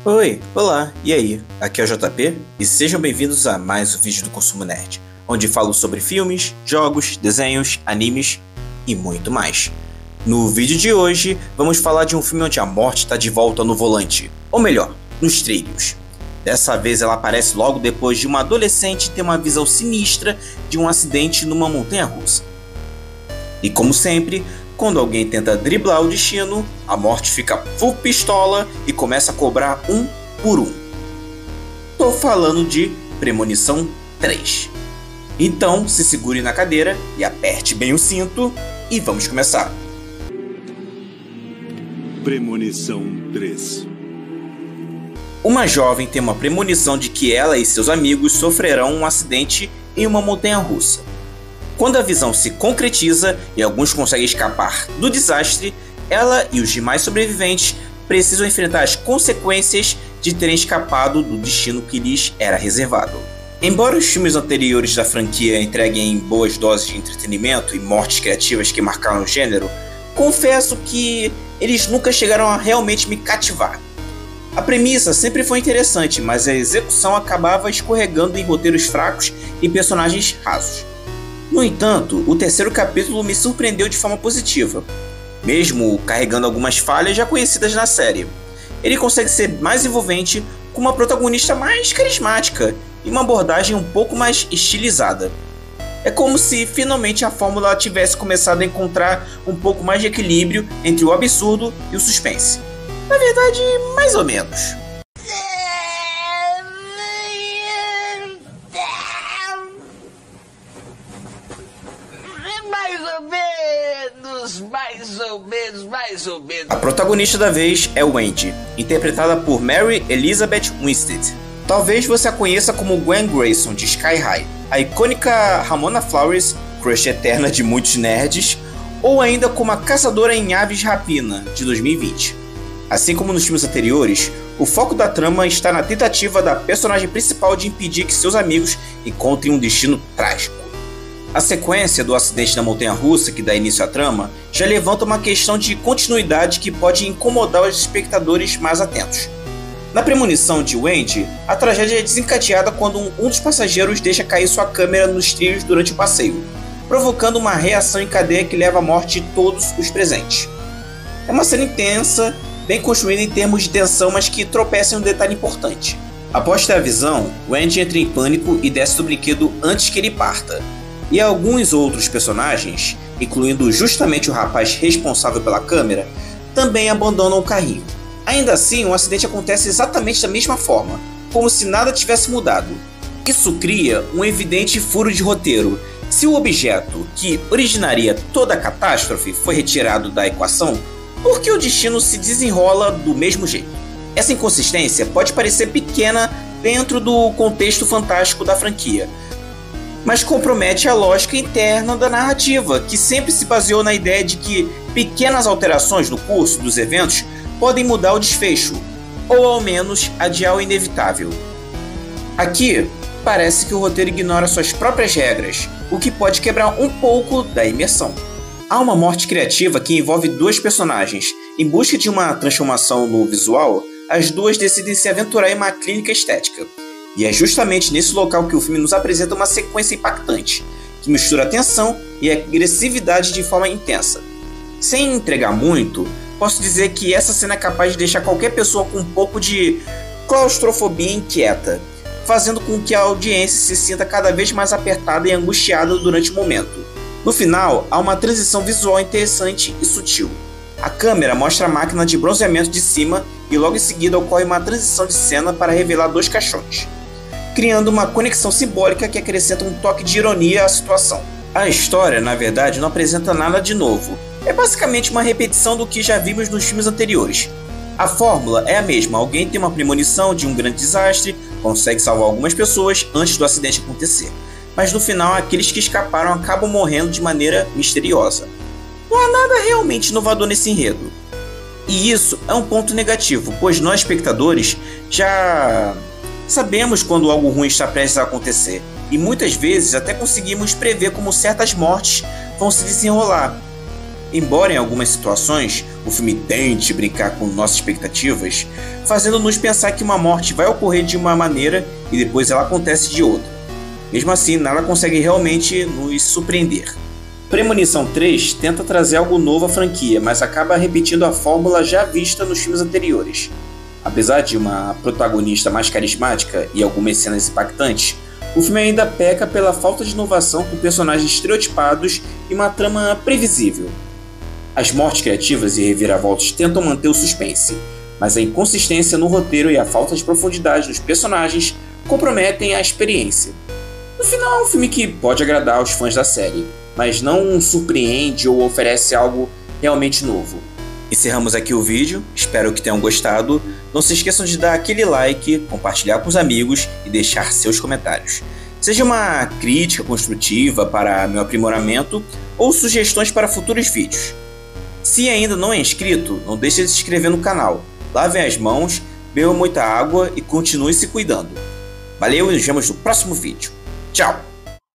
Oi, olá, e aí? Aqui é o JP e sejam bem-vindos a mais um vídeo do Consumo Nerd, onde falo sobre filmes, jogos, desenhos, animes e muito mais. No vídeo de hoje, vamos falar de um filme onde a morte está de volta no volante, ou melhor, nos trilhos. Dessa vez ela aparece logo depois de uma adolescente ter uma visão sinistra de um acidente numa montanha-russa. E como sempre, quando alguém tenta driblar o destino, a morte fica full pistola e começa a cobrar um por um. Tô falando de Premonição 3. Então, se segure na cadeira e aperte bem o cinto e vamos começar. Premonição 3. Uma jovem tem uma premonição de que ela e seus amigos sofrerão um acidente em uma montanha-russa. Quando a visão se concretiza e alguns conseguem escapar do desastre, ela e os demais sobreviventes precisam enfrentar as consequências de terem escapado do destino que lhes era reservado. Embora os filmes anteriores da franquia entreguem boas doses de entretenimento e mortes criativas que marcaram o gênero, confesso que eles nunca chegaram a realmente me cativar. A premissa sempre foi interessante, mas a execução acabava escorregando em roteiros fracos e personagens rasos. No entanto, o terceiro capítulo me surpreendeu de forma positiva, mesmo carregando algumas falhas já conhecidas na série. Ele consegue ser mais envolvente, com uma protagonista mais carismática e uma abordagem um pouco mais estilizada. É como se finalmente a fórmula tivesse começado a encontrar um pouco mais de equilíbrio entre o absurdo e o suspense. Na verdade, mais ou menos. Mais ou menos. A protagonista da vez é Wendy, interpretada por Mary Elizabeth Winstead. Talvez você a conheça como Gwen Grayson de Sky High, a icônica Ramona Flowers, crush eterna de muitos nerds, ou ainda como a caçadora em Aves de Rapina, de 2020. Assim como nos filmes anteriores, o foco da trama está na tentativa da personagem principal de impedir que seus amigos encontrem um destino trágico. A sequência do acidente na montanha-russa que dá início à trama já levanta uma questão de continuidade que pode incomodar os espectadores mais atentos. Na premonição de Wendy, a tragédia é desencadeada quando um dos passageiros deixa cair sua câmera nos trilhos durante o passeio, provocando uma reação em cadeia que leva à morte de todos os presentes. É uma cena intensa, bem construída em termos de tensão, mas que tropeça em um detalhe importante. Após ter a visão, Wendy entra em pânico e desce do brinquedo antes que ele parta. E alguns outros personagens, incluindo justamente o rapaz responsável pela câmera, também abandonam o carrinho. Ainda assim, o acidente acontece exatamente da mesma forma, como se nada tivesse mudado. Isso cria um evidente furo de roteiro. Se o objeto que originaria toda a catástrofe foi retirado da equação, por que o destino se desenrola do mesmo jeito? Essa inconsistência pode parecer pequena dentro do contexto fantástico da franquia, mas compromete a lógica interna da narrativa, que sempre se baseou na ideia de que pequenas alterações no curso dos eventos podem mudar o desfecho, ou ao menos adiar o inevitável. Aqui, parece que o roteiro ignora suas próprias regras, o que pode quebrar um pouco da imersão. Há uma morte criativa que envolve dois personagens. Em busca de uma transformação no visual, as duas decidem se aventurar em uma clínica estética. E é justamente nesse local que o filme nos apresenta uma sequência impactante, que mistura tensão e agressividade de forma intensa. Sem entregar muito, posso dizer que essa cena é capaz de deixar qualquer pessoa com um pouco de claustrofobia inquieta, fazendo com que a audiência se sinta cada vez mais apertada e angustiada durante o momento. No final, há uma transição visual interessante e sutil. A câmera mostra a máquina de bronzeamento de cima e logo em seguida ocorre uma transição de cena para revelar dois caixões, criando uma conexão simbólica que acrescenta um toque de ironia à situação. A história, na verdade, não apresenta nada de novo. É basicamente uma repetição do que já vimos nos filmes anteriores. A fórmula é a mesma: alguém tem uma premonição de um grande desastre, consegue salvar algumas pessoas antes do acidente acontecer, mas no final aqueles que escaparam acabam morrendo de maneira misteriosa. Não há nada realmente inovador nesse enredo. E isso é um ponto negativo, pois nós espectadores já sabemos quando algo ruim está prestes a acontecer, e muitas vezes até conseguimos prever como certas mortes vão se desenrolar. Embora em algumas situações o filme tente brincar com nossas expectativas, fazendo-nos pensar que uma morte vai ocorrer de uma maneira e depois ela acontece de outra. Mesmo assim, nada consegue realmente nos surpreender. Premonição 3 tenta trazer algo novo à franquia, mas acaba repetindo a fórmula já vista nos filmes anteriores. Apesar de uma protagonista mais carismática e algumas cenas impactantes, o filme ainda peca pela falta de inovação com personagens estereotipados e uma trama previsível. As mortes criativas e reviravoltas tentam manter o suspense, mas a inconsistência no roteiro e a falta de profundidade dos personagens comprometem a experiência. No final, é um filme que pode agradar aos fãs da série, mas não surpreende ou oferece algo realmente novo. Encerramos aqui o vídeo, espero que tenham gostado. Não se esqueçam de dar aquele like, compartilhar com os amigos e deixar seus comentários. Seja uma crítica construtiva para meu aprimoramento ou sugestões para futuros vídeos. Se ainda não é inscrito, não deixe de se inscrever no canal. Lavem as mãos, bebam muita água e continue se cuidando. Valeu e nos vemos no próximo vídeo. Tchau!